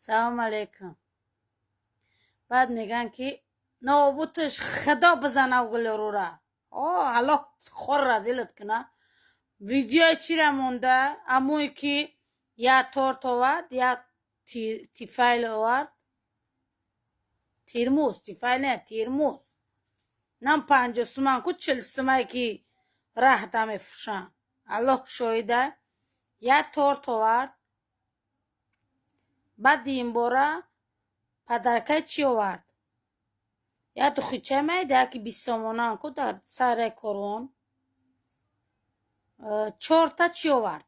سلام علیکم. بعد میگن که نابوتش خدا بزنه گل رو را. حالا خور رزیلت کنه. ویدیو چی را مونده؟ اموی که یا تورت آورد یا تیفایل آورد. تیرموز تیرموز نم 50 سومن کو 40 سومن که راه دم فشان. الله شایده یا تورت آورد. بعد این باره پدرکه چی آورد؟ یا تو خیچه میده که 20 سومنان کو در سر کرون. 4 تا چی آورد؟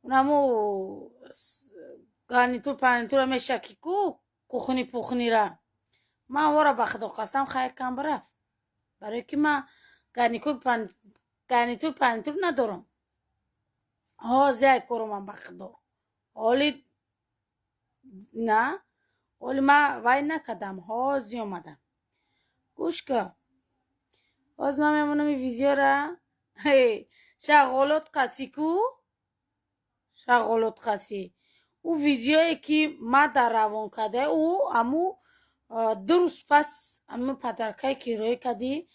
اونمو گارنیتور پارنیتور میشه که کو کوخنی پوخنی را من ورا بخدا قسم خیر کم برفت، برای که من گارنیتور پارنیتور ندارم. زیاد کرم من بخدا حالی نه ولی من وای نکدم زی اومدم. گوش که باز من میمونم این ویدیو را شغالات قطعی کو شغالات قطعی او ویدیویی که ما در روان کده او امو درست پس امو پدرکای که روی کدی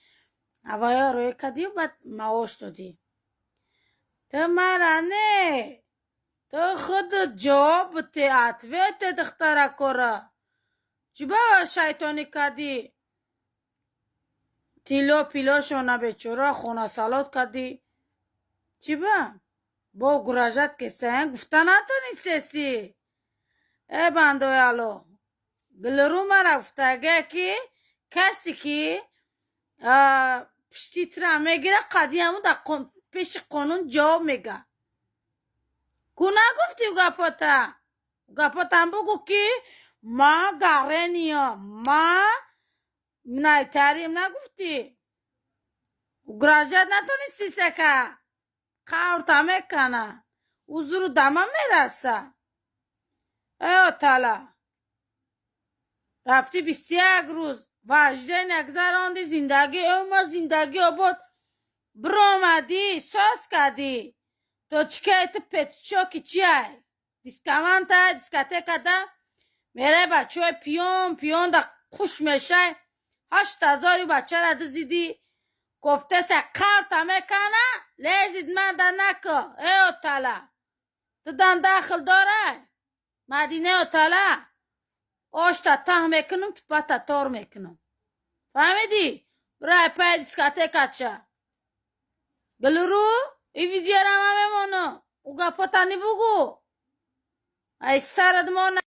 هوایا روی کدی و بعد مواش دادی. تو مرانه تو خود جواب تیاتوه تی دختره کرا چی با شیطانی کدی تیلو پیلو شونه بیچورا خونه سالات کدی چی با گراجت که سنگ گفته نتو نیستسی. ای بندوی الو گلرو من رفته که کسی که پشتی تره میگیره قدی همون در پیش قانون جواب میگه. کو نگفتی گپاتا هم بگو که ما گره نیم ما نایتریم نگفتی. گراجت نتونستی سکه خورتا میکنه اوزرو دمه میرسه. ای تالا رفتی 21 روز وجده نگذراندی زندگی ما زندگی آباد برامدی ساس کردی تو چکیت پتچو که چیه دیسکمانتا دیسکته کده میره بچه های پیون دا خوش میشه 8000 بچه را دزیدی گفته سه قرطه میکنه لیزید من دا نکو. ای اوتالا تو دم داخل داره مدینه اوتالا آشتا ته میکنم تو پتا تار میکنم فهمیدی؟ برای پای دیسکاته کچه گلرو ای ویدیو را ما میمونو او گپاتا نی بگو ای سرد مانه